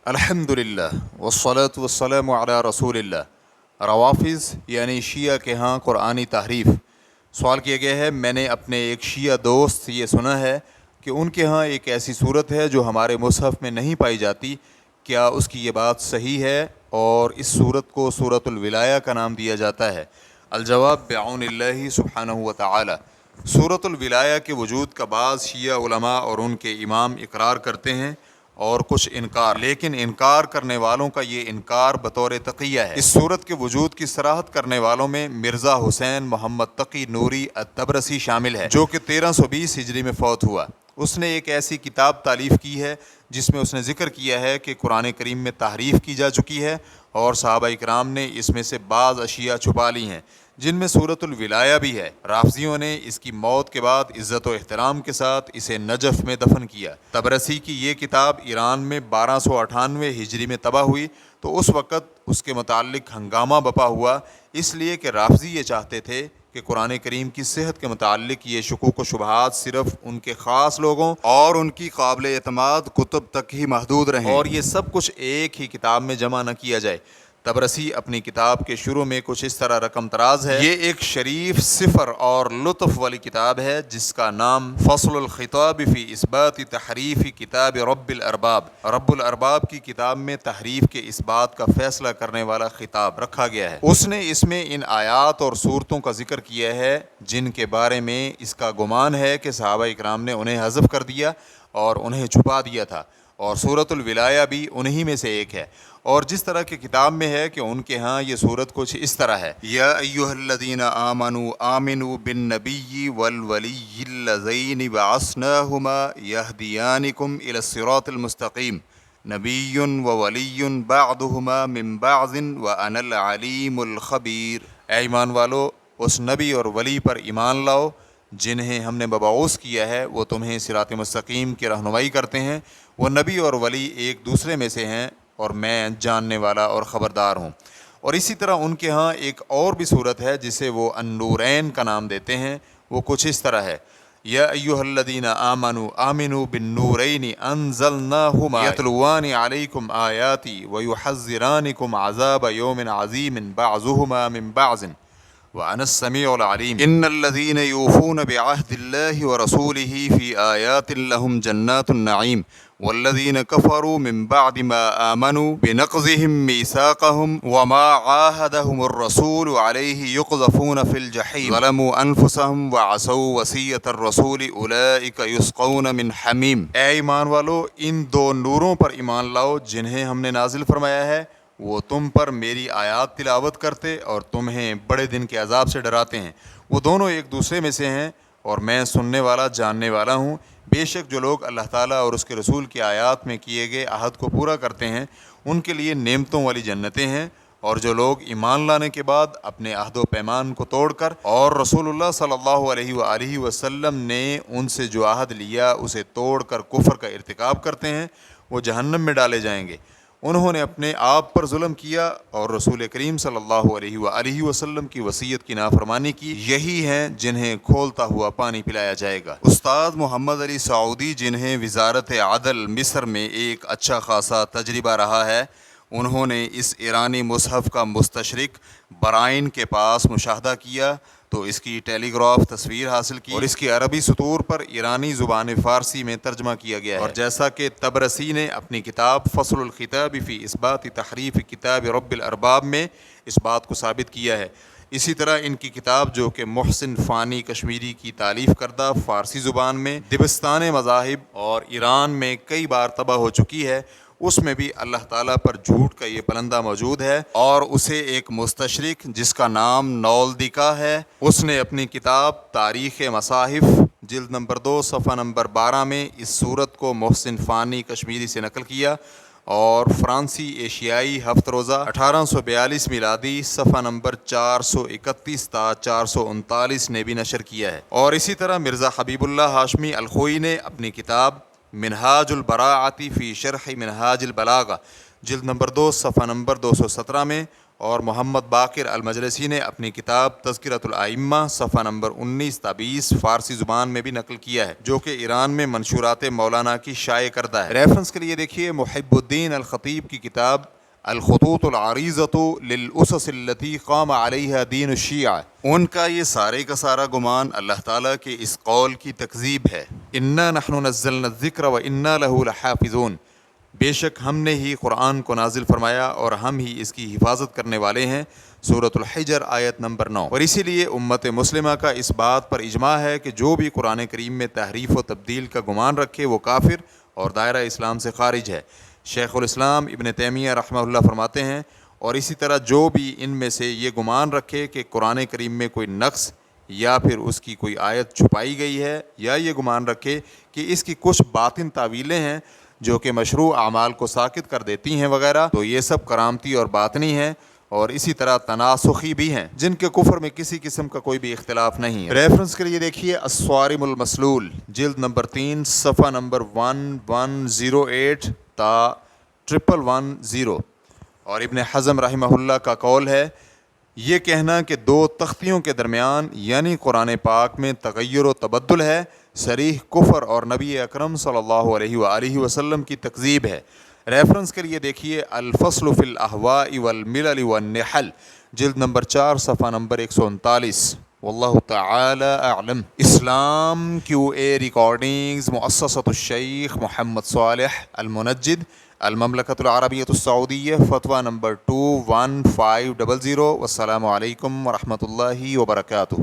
الحمدللہ والصلاة والسلام علی رسول اللہ۔ روافظ یعنی شیعہ کے ہاں قرآنی تحریف۔ سوال کیا گیا ہے، میں نے اپنے ایک شیعہ دوست سے یہ سنا ہے کہ ان کے ہاں ایک ایسی صورت ہے جو ہمارے مصحف میں نہیں پائی جاتی، کیا اس کی یہ بات صحیح ہے؟ اور اس صورت کو سورۃ الولایہ کا نام دیا جاتا ہے۔ الجواب بعون اللہ سبحانہ وتعالی۔ سورۃ الولایہ کے وجود کا بعض شیعہ علماء اور ان کے امام اقرار کرتے ہیں اور کچھ انکار، لیکن انکار کرنے والوں کا یہ انکار بطور تقیہ ہے۔ اس صورت کے وجود کی صراحت کرنے والوں میں مرزا حسین محمد تقی نوری الطبرسی شامل ہے، جو کہ 1320 ہجری میں فوت ہوا۔ اس نے ایک ایسی کتاب تالیف کی ہے جس میں اس نے ذکر کیا ہے کہ قرآن کریم میں تحریف کی جا چکی ہے اور صحابہ اکرام نے اس میں سے بعض اشیاء چھپا لی ہیں، جن میں سورۃ الولایہ بھی ہے۔ رافضیوں نے اس کی موت کے بعد عزت و احترام کے ساتھ اسے نجف میں دفن کیا۔ طبرسی کی یہ کتاب ایران میں 1298 ہجری میں طبع ہوئی، تو اس وقت اس کے متعلق ہنگامہ بپا ہوا، اس لیے کہ رافضی یہ چاہتے تھے کہ قرآن کریم کی صحت کے متعلق یہ شکوک و شبہات صرف ان کے خاص لوگوں اور ان کی قابل اعتماد کتب تک ہی محدود رہیں اور یہ سب کچھ ایک ہی کتاب میں جمع نہ کیا جائے۔ طبرسی اپنی کتاب کے شروع میں کچھ اس طرح رقم تراز ہے۔ یہ ایک شریف صفر اور لطف والی کتاب ہے جس کا نام فصل الخطاب فی اثبات تحریف کتاب رب الارباب، رب الارباب کی کتاب میں تحریف کے اس بات کا فیصلہ کرنے والا خطاب رکھا گیا ہے۔ اس نے اس میں ان آیات اور صورتوں کا ذکر کیا ہے جن کے بارے میں اس کا گمان ہے کہ صحابہ اکرام نے انہیں حذف کر دیا اور انہیں چھپا دیا تھا، اور سورۃ الولایہ بھی انہی میں سے ایک ہے۔ اور جس طرح کی کتاب میں ہے کہ ان کے ہاں یہ صورت کچھ اس طرح ہے: یا ایھا الذین آمنوا آمنوا بالنبی والولی اللذین بعثناہما یہدیانکم الی الصراط المستقیم، نبی وولی بعضہما من بعض وانا العلیم الخبیر۔ اے ایمان والو، اس نبی اور ولی پر ایمان لاؤ جنہیں ہم نے مبعوث کیا ہے، وہ تمہیں صراط مستقیم کی رہنمائی کرتے ہیں۔ وہ نبی اور ولی ایک دوسرے میں سے ہیں اور میں جاننے والا اور خبردار ہوں۔ اور اسی طرح ان کے ہاں ایک اور بھی صورت ہے جسے وہ النورین کا نام دیتے ہیں، وہ کچھ اس طرح ہے: یا ایھا الذین آمنوا آمنوا بالنورین انزلناہما یتلوان علیکم آیاتی ویحذرانکم عذاب یوم عظیم بعضہما من بعض وَأَنَا السَّمِيعُ الْعَلِيمُ۔ إِنَّ الَّذِينَ يُوفُونَ بِعَهْدِ اللَّهِ وَرَسُولِهِ فِي آيَاتٍ لَهُمْ جَنَّاتُ النَّعِيمِ وَالَّذِينَ كَفَرُوا مِن بَعْدِ مَا آمَنُوا بِنَقْضِهِمْ مِيثَاقَهُمْ وَمَا عَاهَدَهُمُ الرَّسُولُ عَلَيْهِ يُقْذَفُونَ فِي الْجَحِيمِ ظَلَمُوا أَنفُسَهُمْ وَعَصَوْا وَصِيَّةَ الرَّسُولِ أُولَئِكَ يُسْقَوْنَ مِنْ حَمِيمٍ۔ اے ایمان والو، ان دو نوروں پر ایمان لاؤ جنہیں ہم نے نازل فرمایا ہے، وہ تم پر میری آیات تلاوت کرتے اور تمہیں بڑے دن کے عذاب سے ڈراتے ہیں۔ وہ دونوں ایک دوسرے میں سے ہیں اور میں سننے والا جاننے والا ہوں۔ بے شک جو لوگ اللہ تعالیٰ اور اس کے رسول کی آیات میں کیے گئے عہد کو پورا کرتے ہیں، ان کے لیے نعمتوں والی جنتیں ہیں، اور جو لوگ ایمان لانے کے بعد اپنے عہد و پیمان کو توڑ کر اور رسول اللہ صلی اللہ علیہ وآلہ وسلم نے ان سے جو عہد لیا اسے توڑ کر کفر کا ارتکاب کرتے ہیں، وہ جہنم میں ڈالے جائیں گے۔ انہوں نے اپنے آپ پر ظلم کیا اور رسول کریم صلی اللہ علیہ وآلہ وسلم کی وصیت کی نافرمانی کی، یہی ہیں جنہیں کھولتا ہوا پانی پلایا جائے گا۔ استاد محمد علی سعودی، جنہیں وزارت عدل مصر میں ایک اچھا خاصا تجربہ رہا ہے، انہوں نے اس ایرانی مصحف کا مستشرق برائن کے پاس مشاہدہ کیا تو اس کی ٹیلی گراف تصویر حاصل کی اور اس کی عربی سطور پر ایرانی زبان فارسی میں ترجمہ کیا گیا ہے۔ اور جیسا کہ طبرسی نے اپنی کتاب فصل الخطاب فی اثبات تحریف کتاب رب الارباب میں اس بات کو ثابت کیا ہے، اسی طرح ان کی کتاب جو کہ محسن فانی کشمیری کی تالیف کردہ فارسی زبان میں دبستان مذاہب اور ایران میں کئی بار طبع ہو چکی ہے، اس میں بھی اللہ تعالیٰ پر جھوٹ کا یہ پلندہ موجود ہے، اور اسے ایک مستشرق جس کا نام نولدکا ہے، اس نے اپنی کتاب تاریخ مصاحف جلد نمبر 2 صفحہ نمبر 12 میں اس صورت کو محسن فانی کشمیری سے نقل کیا، اور فرانسی ایشیائی ہفت روزہ 1842 میلادی صفحہ نمبر 431 تا 439 نے بھی نشر کیا ہے۔ اور اسی طرح مرزا حبیب اللہ ہاشمی الخوئی نے اپنی کتاب منہاج البراعتی فی شرح منہاج البلاغہ جلد نمبر 2 صفحہ نمبر 217 میں، اور محمد باقر المجلسی نے اپنی کتاب تذکرۃ الائمہ صفحہ نمبر 19 تا 20 فارسی زبان میں بھی نقل کیا ہے، جو کہ ایران میں منشورات مولانا کی شائع کردہ ہے۔ ریفرنس کے لیے دیکھیے محب الدین الخطیب کی کتاب الخطوط العریضۃ للاسس التي قام علیہا دین الشیعہ۔ ان کا یہ سارے کا سارا گمان اللہ تعالیٰ کے اس قول کی تکذیب ہے، انا نحن نزلنا الذکر وانا لہ لحافظون، بے شک ہم نے ہی قرآن کو نازل فرمایا اور ہم ہی اس کی حفاظت کرنے والے ہیں، سورۃ الحجر آیت نمبر 9۔ اور اسی لیے امت مسلمہ کا اس بات پر اجماع ہے کہ جو بھی قرآن کریم میں تحریف و تبدیل کا گمان رکھے وہ کافر اور دائرہ اسلام سے خارج ہے۔ شیخ الاسلام ابن تیمیہ رحمہ اللہ فرماتے ہیں، اور اسی طرح جو بھی ان میں سے یہ گمان رکھے کہ قرآن کریم میں کوئی نقص یا پھر اس کی کوئی آیت چھپائی گئی ہے، یا یہ گمان رکھے کہ اس کی کچھ باطن تعویلیں ہیں جو کہ مشروع اعمال کو ساقط کر دیتی ہیں وغیرہ، تو یہ سب کرامتی اور باطنی ہیں، اور اسی طرح تناسخی بھی ہیں، جن کے کفر میں کسی قسم کا کوئی بھی اختلاف نہیں ہے۔ ریفرنس کے لیے دیکھیے الصوارم المسلول جلد نمبر 3 صفحہ نمبر 1108 تا 1110۔ اور ابن حزم رحمہ اللہ کا قول ہے، یہ کہنا کہ دو تختیوں کے درمیان یعنی قرآن پاک میں تغیر و تبدل ہے، صریح کفر اور نبی اکرم صلی اللہ علیہ وآلہ وسلم کی تکذیب ہے۔ ریفرنس کے لیے دیکھیے الفصل فی الاہواء والملل والنحل جلد نمبر 4 صفحہ نمبر 139۔ واللہ تعالی اعلم۔ اسلام QA ریکارڈنگز مؤسسۃ الشیخ محمد صالح المنجد، المملکۃ العربیۃ السعودیہ، فتویٰ نمبر 21500۔ والسلام علیکم ورحمۃ اللہ وبرکاتہ۔